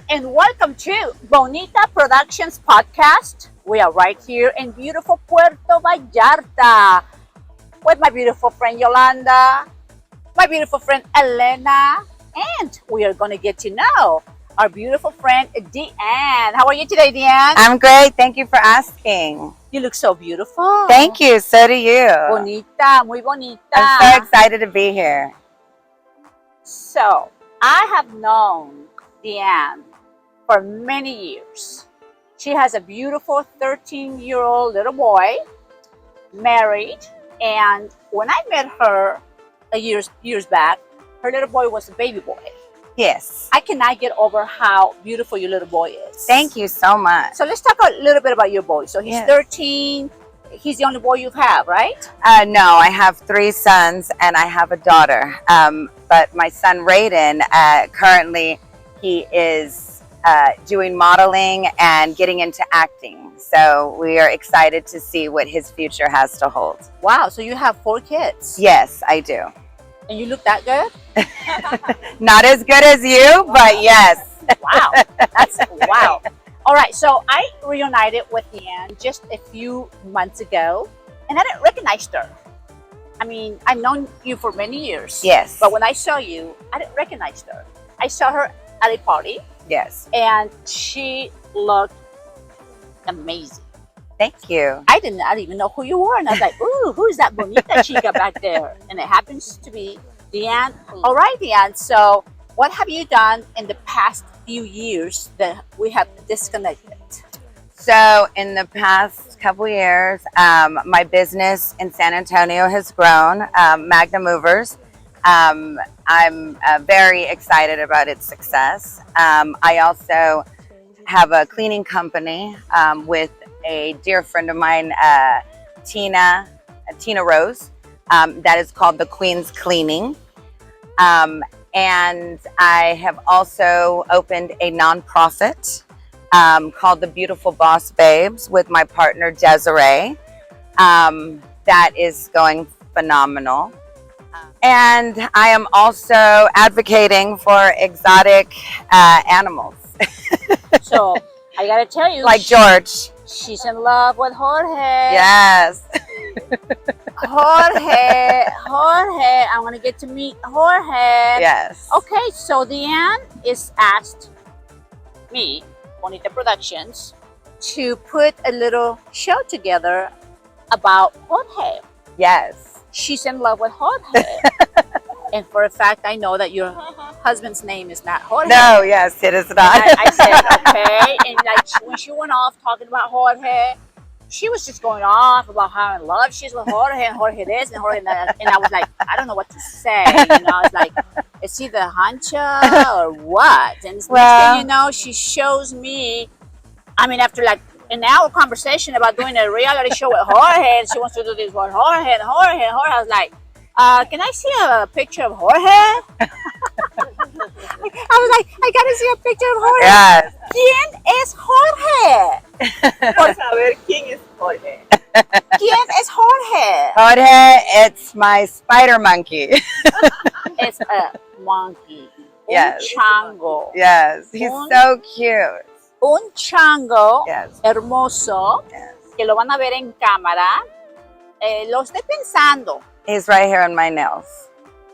and welcome to Bonita Productions podcast. We are right here in beautiful Puerto Vallarta with my beautiful friend Yolanda, my beautiful friend Elena, and we are going to get to know our beautiful friend DeAnn. How are you today, DeAnn? I'm great. Thank you for asking. You look so beautiful. Thank you. So do you. Bonita, muy bonita. I'm so excited to be here. So, I have known DeAnn for many years. She has a beautiful 13-year-old little boy, married, and when I met her years back, her little boy was a baby boy. Yes. I cannot get over how beautiful your little boy is. Thank you so much. So let's talk a little bit about your boy. So he's 13. He's the only boy you have, right? No, I have 3 sons and I have a daughter. But my son Raiden, currently he is doing modeling and getting into acting. So we are excited to see what his future has to hold. Wow, so you have 4 kids. Yes, I do. And you look that good? Not as good as you, but yes. Wow, that's wow. All right, so I reunited with DeAnn just a few months ago, and I didn't recognize her. I mean, I've known you for many years. Yes. But when I saw you, I didn't recognize her. I saw her at a party. Yes. And she looked amazing. Thank you. I didn't even know who you were. And I was like, ooh, who's that bonita chica back there? And it happens to be DeAnn. All right, DeAnn. So what have you done in the past few years that we have disconnected? So in the past couple years, my business in San Antonio has grown, Magna Movers. I'm very excited about its success. I also have a cleaning company with a dear friend of mine, Tina Rose, that is called The Queen's Cleaning. And I have also opened a nonprofit called The Beautiful Boss Babes with my partner Desiree. That is going phenomenal. And I am also advocating for exotic animals. So I gotta tell you, like George. She's in love with Jorge. Yes. Jorge, I want to get to meet Jorge. Yes. Okay, so DeAnn is asked me, Bonita Productions, to put a little show together about Jorge. Yes. She's in love with Jorge. And for a fact, I know that your husband's name is not Jorge. No, yes, it is not. I said, okay. And like when she went off talking about Jorge, she was just going off about how in love she is with Jorge and Jorge this and Jorge that. And I was like, I don't know what to say. You know, I was like, is he the huncha or what? And next thing you know, she shows me, I mean, after like an hour conversation about doing a reality show with Jorge, and she wants to do this with Jorge and Jorge and Jorge. I was like, can I see a picture of Jorge? I was like, I gotta see a picture of Jorge. Yes. ¿Quién es Jorge? Por saber quién es Jorge. ¿Quién es Jorge? Jorge, it's my spider monkey. It's a monkey. Yes. Un chango. Yes, he's so cute. Un chango Yes. hermoso, Yes. que lo van a ver en cámara. Lo estoy pensando. He's right here on my nails.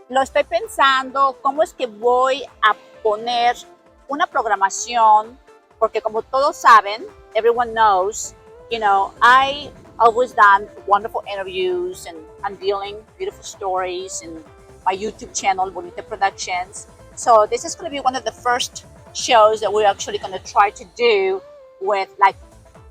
Lo estoy pensando, cómo es que voy a poner una programación, porque como todos saben, everyone knows, you know, I always done wonderful interviews and unveiling beautiful stories in my YouTube channel, Bonita Productions. So this is going to be one of the first shows that we're actually going to try to do with like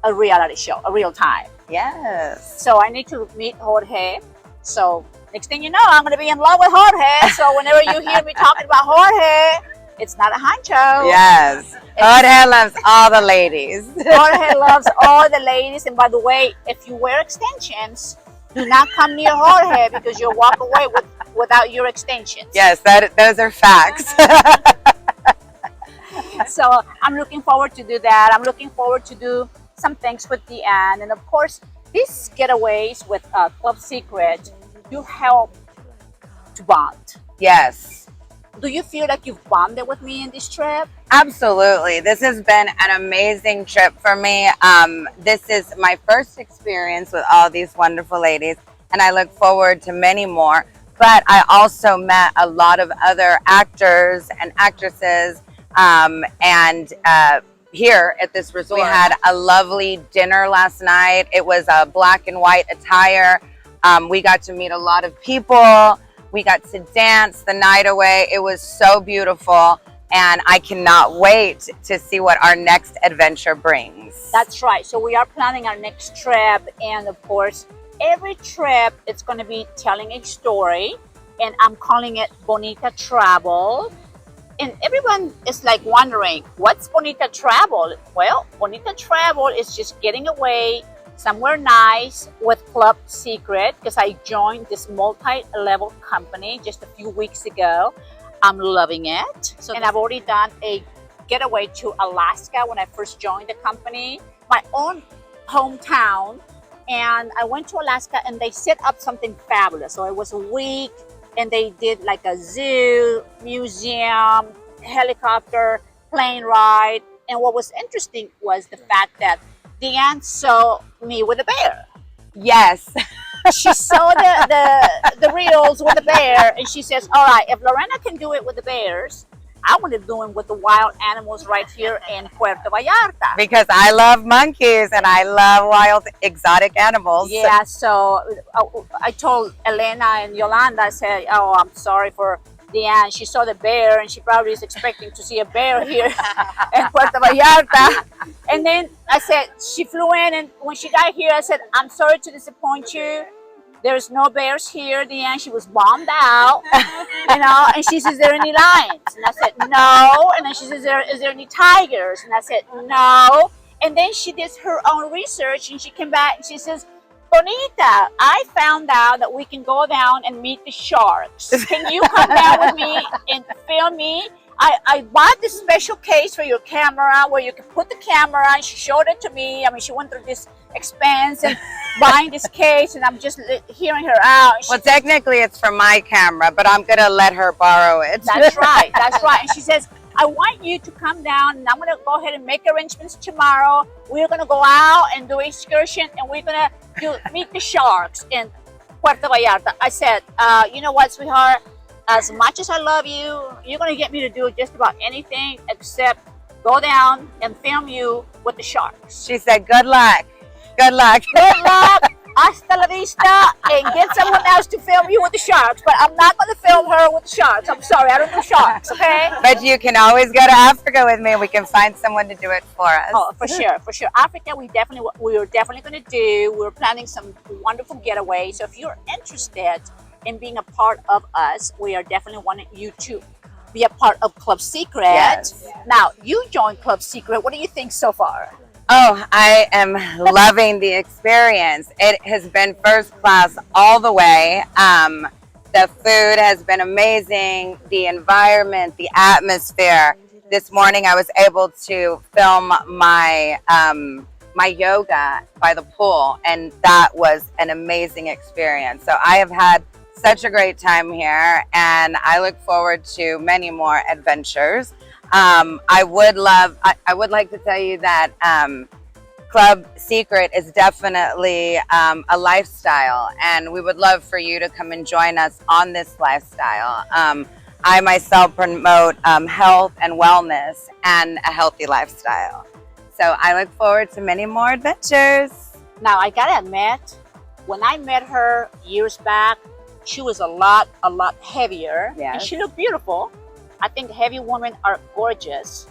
a reality show, a real time. Yes. So I need to meet Jorge. So next thing you know, I'm going to be in love with Jorge. So whenever you hear me talking about Jorge, it's not a honcho. Yes. Jorge loves all the ladies. Jorge loves all the ladies. And by the way, if you wear extensions, do not come near Jorge because you'll walk away without your extensions. Yes, those are facts. So I'm looking forward to do that. I'm looking forward to do some things with DeAnn. And of course, these getaways with Club Seacret do help to bond. Yes. do you feel like you've bonded with me in this trip? Absolutely. This has been an amazing trip for me. This is my first experience with all these wonderful ladies, and I look forward to many more. But I also met a lot of other actors and actresses, and here at this resort. We had a lovely dinner last night. It was a black and white attire. We got to meet a lot of people. We got to dance the night away. It was so beautiful, and I cannot wait to see what our next adventure brings. That's right. So we are planning our next trip, and of course, every trip it's going to be telling a story, and I'm calling it Bonita Travel. And everyone is like wondering, what's Bonita Travel? Well, Bonita Travel is just getting away somewhere nice with Club Seacret, because I joined this multi-level company just a few weeks ago. I'm loving it. And I've already done a getaway to Alaska when I first joined the company, my own hometown. And I went to Alaska and they set up something fabulous. So it was a week, and they did like a zoo, museum, helicopter, plane ride. And what was interesting was the fact that DeAnn saw me with a bear. Yes. She saw the reels with the bear, and she says, all right, if Lorena can do it with the bears, I want to do it with the wild animals right here in Puerto Vallarta. Because I love monkeys and I love wild exotic animals. Yeah, so I told Elena and Yolanda, I said, oh, I'm sorry for DeAnn. She saw the bear and she probably is expecting to see a bear here in Puerto Vallarta. And then I said, she flew in, and when she got here, I said, I'm sorry to disappoint you. There's no bears here, DeAnn. She was bombed out, you know. And she says, is there any lions? And I said, no. And then she says, is there any tigers? And I said, no. And then she did her own research, and she came back and she says, Bonita, I found out that we can go down and meet the sharks. Can you come down with me and film me? I bought this special case for your camera where you can put the camera, and she showed it to me. I mean, she went through this expense and buying this case, and I'm just hearing her out. Well, technically it's for my camera, but I'm going to let her borrow it. That's right. That's right. And she says, I want you to come down, and I'm going to go ahead and make arrangements tomorrow. We're going to go out and do excursion, and we're going to meet the sharks in Puerto Vallarta. I said, you know what, sweetheart? As much as I love you, you're going to get me to do just about anything except go down and film you with the sharks. She said, good luck. Good luck. Good luck. Hasta la vista. And get someone else to film you with the sharks. But I'm not going to film her with the sharks. I'm sorry. I don't do sharks, okay? But you can always go to Africa with me. We can find someone to do it for us. Oh, for sure. For sure. Africa, we are definitely going to do. We're planning some wonderful getaways. So if you're interested in being a part of us, we are definitely wanting you to be a part of Club Seacret. Yes. Now, you joined Club Seacret. What do you think so far? Oh, I am loving the experience. It has been first class all the way. The food has been amazing. The environment, the atmosphere. This morning I was able to film my my yoga by the pool, and that was an amazing experience. So I have had such a great time here, and I look forward to many more adventures. I would like to tell you that Club Seacret is definitely a lifestyle, and we would love for you to come and join us on this lifestyle. I myself promote health and wellness and a healthy lifestyle. So I look forward to many more adventures. Now, I gotta admit, when I met her years back, she was a lot heavier. Yes. And she looked beautiful. I think heavy women are gorgeous.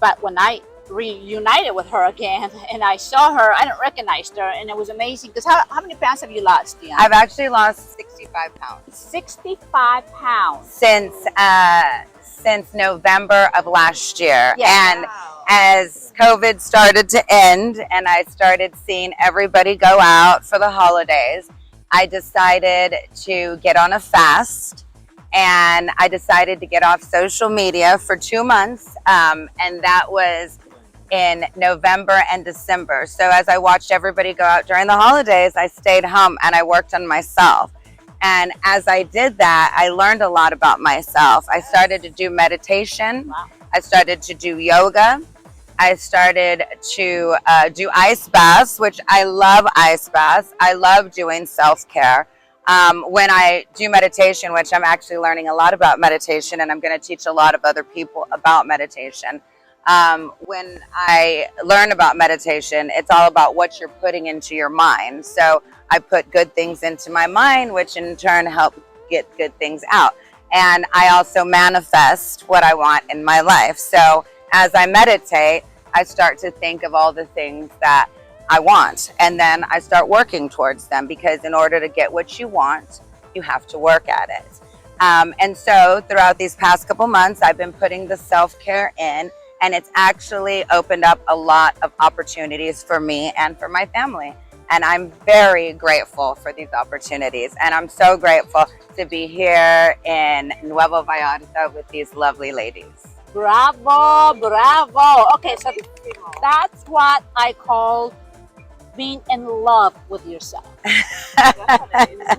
But when I reunited with her again and I saw her, I didn't recognize her, and it was amazing. Because how many pounds have you lost, DeAnn? I've actually lost 65 pounds. 65 pounds. Since November of last year. Yeah. And as COVID started to end and I started seeing everybody go out for the holidays, I decided to get on a fast, and I decided to get off social media for 2 months, and that was in November and December. So as I watched everybody go out during the holidays, I stayed home and I worked on myself. And as I did that, I learned a lot about myself. I started to do meditation. Wow. I started to do yoga. I started to do ice baths, which I love ice baths. I love doing self-care. When I do meditation, which I'm actually learning a lot about meditation, and I'm going to teach a lot of other people about meditation. When I learn about meditation, it's all about what you're putting into your mind. So I put good things into my mind, which in turn help get good things out. And I also manifest what I want in my life. So as I meditate, I start to think of all the things that I want, and then I start working towards them, because in order to get what you want, you have to work at it. And so throughout these past couple months, I've been putting the self-care in, and it's actually opened up a lot of opportunities for me and for my family. And I'm very grateful for these opportunities. And I'm so grateful to be here in Nuevo Vallarta with these lovely ladies. Bravo, bravo. Okay, so that's what I call being in love with yourself.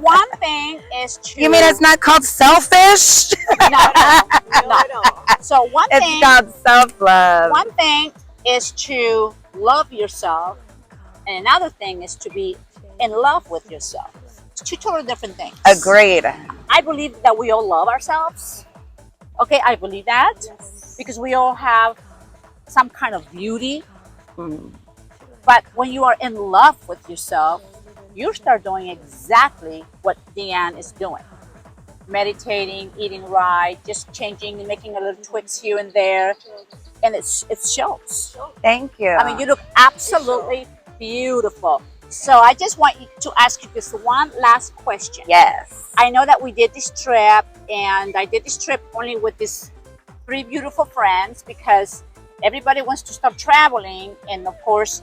One thing is to... You mean it's not called selfish? No. So it's called self-love. One thing is to love yourself, and another thing is to be in love with yourself. It's two totally different things. Agreed. I believe that we all love ourselves. Okay, I believe that. Yes. Because we all have some kind of beauty. But when you are in love with yourself, you start doing exactly what DeAnn is doing. Meditating, eating right, just changing, making a little tweaks here and there. And it shows. Thank you. I mean, you look absolutely beautiful. So I just want you to ask you this one last question. Yes. I know that we did this trip, and I did this trip only with these 3 beautiful friends, because everybody wants to start traveling, and of course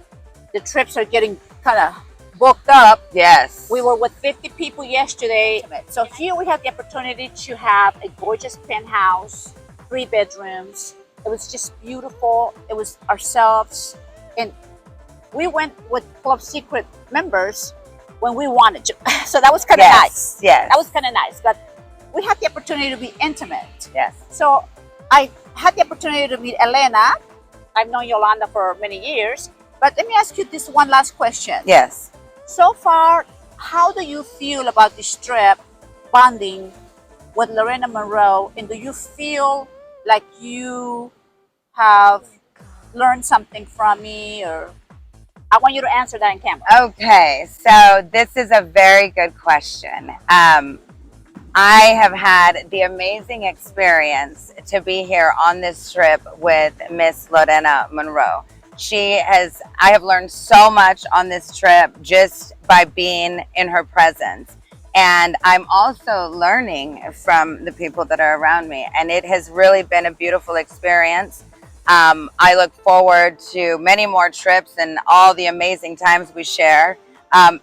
the trips are getting kind of booked up. Yes. We were with 50 people yesterday. So here we had the opportunity to have a gorgeous penthouse, 3 bedrooms. It was just beautiful. It was ourselves. And we went with Club Seacret members when we wanted to. So that was kind of nice. Yes. That was kind of nice. But we had the opportunity to be intimate. Yes. So I had the opportunity to meet Elena. I've known Yolanda for many years. But let me ask you this one last question. Yes. So far, how do you feel about this trip, bonding with Lorena Monroe? And do you feel like you have learned something from me? Or I want you to answer that in camera. Okay, so this is a very good question. I have had the amazing experience to be here on this trip with Miss Lorena Monroe. I have learned so much on this trip just by being in her presence. And I'm also learning from the people that are around me. And it has really been a beautiful experience. I look forward to many more trips and all the amazing times we share.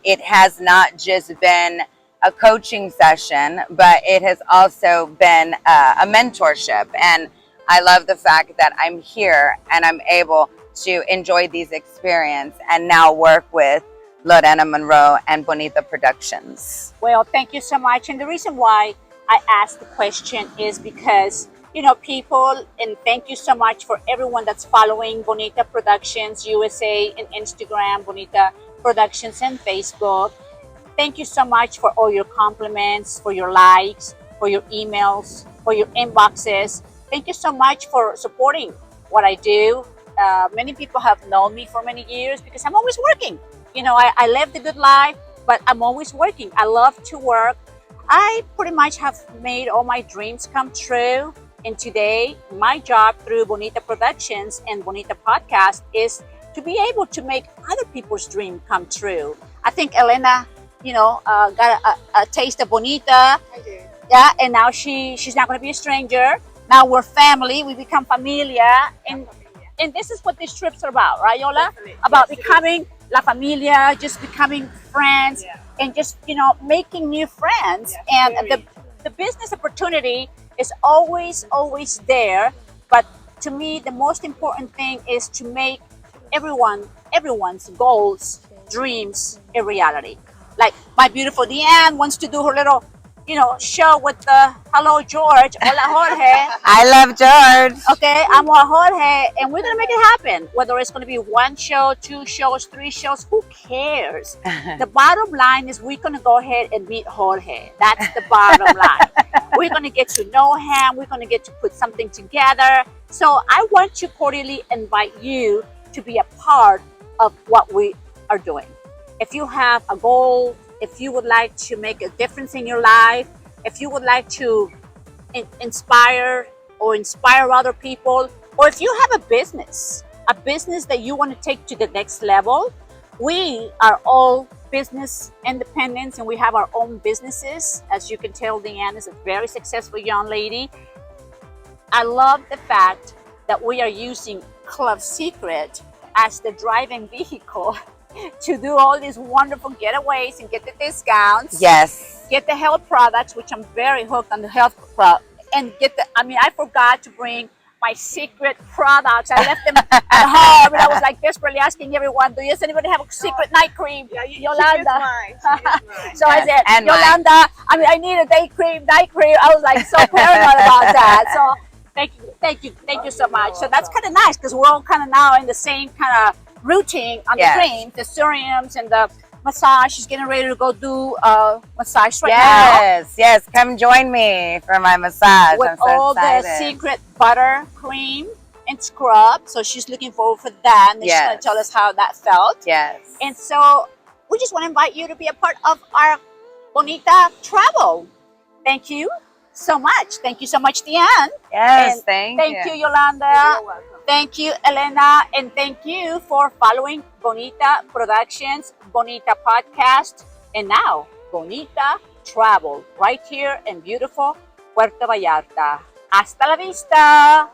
It has not just been a coaching session, but it has also been a mentorship. And I love the fact that I'm here and I'm able to enjoy these experiences and now work with Lorena Monroe and Bonita Productions. Well, thank you so much. And the reason why I asked the question is because, you know, people, and thank you so much for everyone that's following Bonita Productions USA and Instagram, Bonita Productions and Facebook. Thank you so much for all your compliments, for your likes, for your emails, for your inboxes. Thank you so much for supporting what I do. Many people have known me for many years because I'm always working. You know, I live the good life, but I'm always working. I love to work. I pretty much have made all my dreams come true. And today, my job through Bonita Productions and Bonita Podcast is to be able to make other people's dream come true. I think Elena, you know, got a taste of Bonita. I did. Yeah, and now she's not going to be a stranger. Now we're family. We become familia. And this is what these trips are about, right, Yola? Definitely. About Yes, becoming la familia, just becoming friends, and just, you know, making new friends. Yeah, And the business opportunity is always there. But to me, the most important thing is to make everyone's goals, dreams a reality. Like my beautiful DeAnn wants to do her little show with the hello George, hola Jorge. I love George. Okay, I'm Jorge, and we're gonna make it happen. Whether it's gonna be 1 show, 2 shows, 3 shows, who cares? The bottom line is we're gonna go ahead and meet Jorge. That's the bottom line. We're gonna get to know him. We're gonna get to put something together. So I want to cordially invite you to be a part of what we are doing. If you have a goal, if you would like to make a difference in your life, if you would like to inspire other people, or if you have a business that you want to take to the next level, we are all business independents and we have our own businesses. As you can tell, DeAnn is a very successful young lady. I love the fact that we are using Club Seacret as the driving vehicle to do all these wonderful getaways and get the discounts. Yes. Get the health products, which I'm very hooked on the health product, and I forgot to bring my Seacret products. I left them at home, and I was like desperately asking everyone, does anybody have a Seacret night cream? Yeah, Yolanda. So Yes, I said, and Yolanda, I need a night cream. I was like so paranoid about that. So thank you so much. So that's kind of nice because we're all kind of now in the same kind of routine on the cream, the serums and the massage. She's getting ready to go do a massage right now. Yes. Come join me for my massage. With I'm so all excited. the Seacret butter, cream, and scrub. So she's looking forward for that. And she's going to tell us how that felt. Yes. And so we just want to invite you to be a part of our Bonita travel. Thank you so much. Thank you so much, DeAnn. Yes, And thank you, Yolanda. You're welcome. Thank you, Elena, and thank you for following Bonita Productions, Bonita Podcast, and now Bonita Travel, right here in beautiful Puerto Vallarta. Hasta la vista!